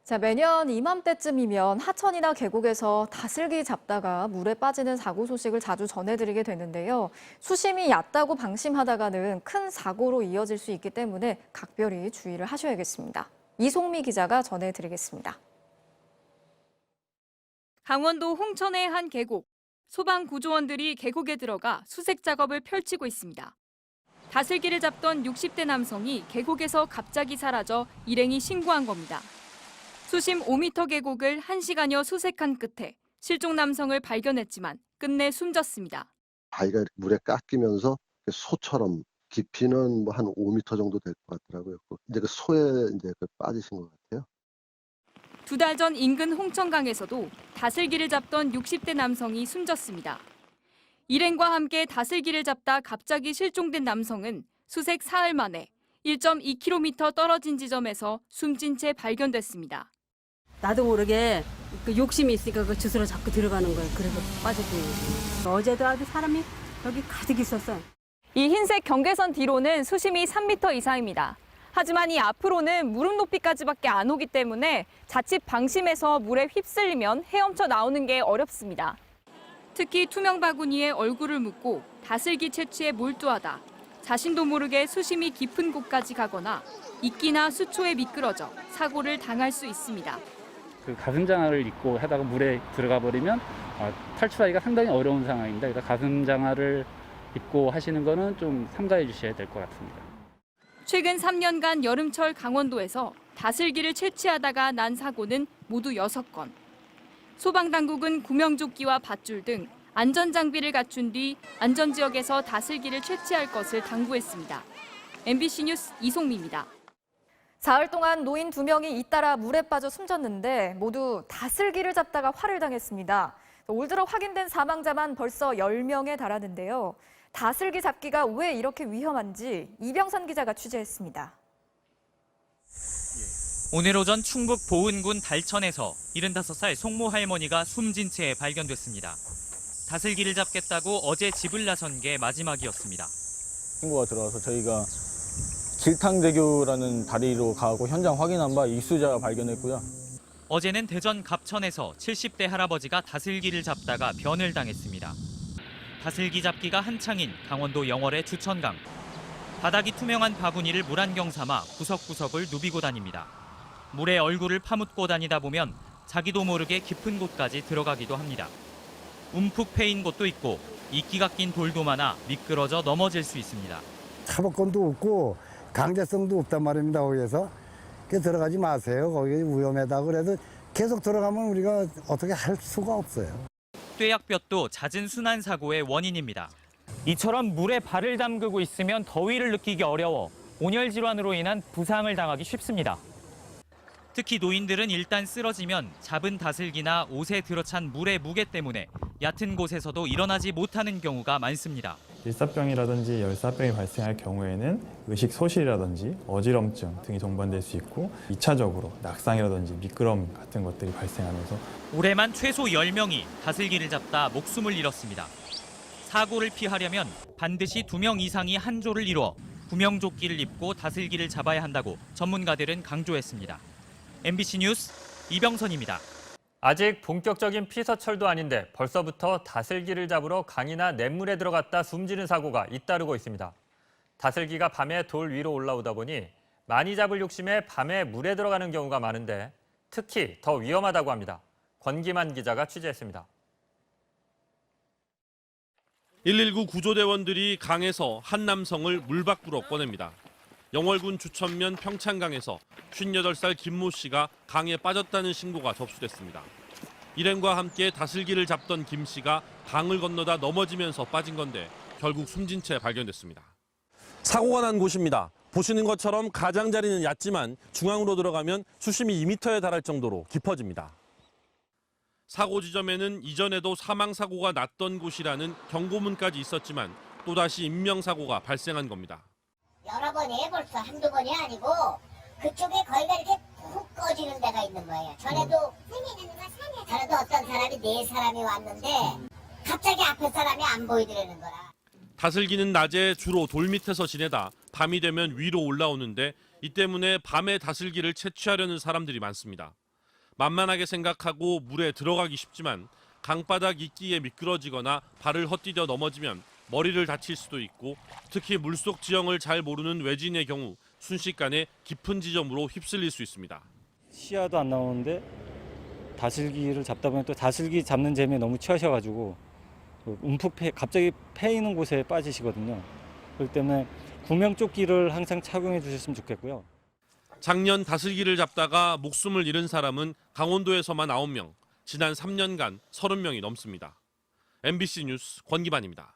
자, 매년 이맘때쯤이면 하천이나 계곡에서 다슬기 잡다가 물에 빠지는 사고 소식을 자주 전해드리게 되는데요. 수심이 얕다고 방심하다가는 큰 사고로 이어질 수 있기 때문에 각별히 주의를 하셔야겠습니다. 이송미 기자가 전해드리겠습니다. 강원도 홍천의 한 계곡. 소방구조원들이 계곡에 들어가 수색 작업을 펼치고 있습니다. 다슬기를 잡던 60대 남성이 계곡에서 갑자기 사라져 일행이 신고한 겁니다. 수심 5m 계곡을 1시간여 수색한 끝에 실종 남성을 발견했지만 끝내 숨졌습니다. 바위가 물에 깎이면서 소처럼 깊이는 뭐 한 5m 정도 될 것 같더라고요. 이제 그 소에 이제 빠지신 것 같아요. 2달 전 인근 홍천강에서도 다슬기를 잡던 60대 남성이 숨졌습니다. 일행과 함께 다슬기를 잡다 갑자기 실종된 남성은 수색 사흘 만에 1.2km 떨어진 지점에서 숨진 채 발견됐습니다. 나도 모르게 그 욕심이 있으니까 그 주스로 자꾸 들어가는 거예요. 그래서 빠졌고요. 어제도 아주 사람이 여기 가득 있었어. 이 흰색 경계선 뒤로는 수심이 3m 이상입니다. 하지만 이 앞으로는 무릎 높이까지밖에 안 오기 때문에 자칫 방심해서 물에 휩쓸리면 헤엄쳐 나오는 게 어렵습니다. 특히 투명 바구니에 얼굴을 묻고 다슬기 채취에 몰두하다 자신도 모르게 수심이 깊은 곳까지 가거나 이끼나 수초에 미끄러져 사고를 당할 수 있습니다. 그 가슴장화를 입고 하다가 물에 들어가 버리면 탈출하기가 상당히 어려운 상황입니다. 그래서 가슴장화를 입고 하시는 거는 좀 삼가해 주셔야 될 것 같습니다. 최근 3년간 여름철 강원도에서 다슬기를 채취하다가 난 사고는 모두 6건. 소방당국은 구명조끼와 밧줄 등 안전장비를 갖춘 뒤 안전지역에서 다슬기를 채취할 것을 당부했습니다. MBC 뉴스 이송미입니다. 사흘 동안 노인 2명이 잇따라 물에 빠져 숨졌는데 모두 다슬기를 잡다가 화를 당했습니다. 올 들어 확인된 사망자만 벌써 10명에 달하는데요. 다슬기 잡기가 왜 이렇게 위험한지 이병선 기자가 취재했습니다. 오늘 오전 충북 보은군 달천에서 75살 송모 할머니가 숨진 채 발견됐습니다. 다슬기를 잡겠다고 어제 집을 나선 게 마지막이었습니다. 신고가 들어와서 저희가 길탕대교라는 다리로 가고 현장 확인한 바 익수자 발견했고요. 어제는 대전 갑천에서 70대 할아버지가 다슬기를 잡다가 변을 당했습니다. 다슬기 잡기가 한창인 강원도 영월의 주천강. 바닥이 투명한 바구니를 물안경 삼아 구석구석을 누비고 다닙니다. 물에 얼굴을 파묻고 다니다 보면 자기도 모르게 깊은 곳까지 들어가기도 합니다. 움푹 패인 곳도 있고 이끼가 낀 돌도 많아 미끄러져 넘어질 수 있습니다. 차박권도 없고 강제성도 없단 말입니다. 거기에서 들어가지 마세요. 거기 위험하다고 그래도 계속 들어가면 우리가 어떻게 할 수가 없어요. 뙤약볕도 잦은 순환 사고의 원인입니다. 이처럼 물에 발을 담그고 있으면 더위를 느끼기 어려워 온열 질환으로 인한 부상을 당하기 쉽습니다. 특히 노인들은 일단 쓰러지면 잡은 다슬기나 옷에 들어찬 물의 무게 때문에 얕은 곳에서도 일어나지 못하는 경우가 많습니다. 일사병이라든지 열사병이 발생할 경우에는 의식 소실이라든지 어지럼증 등이 동반될 수 있고 2차적으로 낙상이라든지 미끄럼 같은 것들이 발생하면서 올해만 최소 10명이 다슬기를 잡다 목숨을 잃었습니다. 사고를 피하려면 반드시 2명 이상이 한 조를 이루어 구명조끼를 입고 다슬기를 잡아야 한다고 전문가들은 강조했습니다. MBC 뉴스 이병선입니다. 아직 본격적인 피서철도 아닌데 벌써부터 다슬기를 잡으러 강이나 냇물에 들어갔다 숨지는 사고가 잇따르고 있습니다. 다슬기가 밤에 돌 위로 올라오다 보니 많이 잡을 욕심에 밤에 물에 들어가는 경우가 많은데 특히 더 위험하다고 합니다. 권기만 기자가 취재했습니다. 119 구조대원들이 강에서 한 남성을 물 밖으로 꺼냅니다. 영월군 주천면 평창강에서 58살 김모 씨가 강에 빠졌다는 신고가 접수됐습니다. 일행과 함께 다슬기를 잡던 김 씨가 강을 건너다 넘어지면서 빠진 건데 결국 숨진 채 발견됐습니다. 사고가 난 곳입니다. 보시는 것처럼 가장자리는 얕지만 중앙으로 들어가면 수심이 2m에 달할 정도로 깊어집니다. 사고 지점에는 이전에도 사망사고가 났던 곳이라는 경고문까지 있었지만 또다시 인명사고가 발생한 겁니다. 여러 번이에요. 벌써 한두 번이 아니고 그쪽에 거기가 이렇게 푹 꺼지는 데가 있는 거예요. 전에도 어떤 사람이 4사람이 왔는데 갑자기 앞에 사람이 안 보이더라는 거라. 다슬기는 낮에 주로 돌 밑에서 지내다 밤이 되면 위로 올라오는데 이 때문에 밤에 다슬기를 채취하려는 사람들이 많습니다. 만만하게 생각하고 물에 들어가기 쉽지만 강바닥 이끼에 미끄러지거나 발을 헛디뎌 넘어지면 머리를 다칠 수도 있고 특히 물속 지형을 잘 모르는 외지인의 경우 순식간에 깊은 지점으로 휩쓸릴 수 있습니다. 시야도 안 나오는데 다슬기를 잡다 보면 또 다슬기 잡는 재미에 너무 취하셔가지고 움푹 갑자기 패이는 곳에 빠지시거든요. 그렇기 때문에 구명조끼를 항상 착용해 주셨으면 좋겠고요. 작년 다슬기를 잡다가 목숨을 잃은 사람은 강원도에서만 9명, 지난 3년간 30명이 넘습니다. MBC 뉴스 권기반입니다.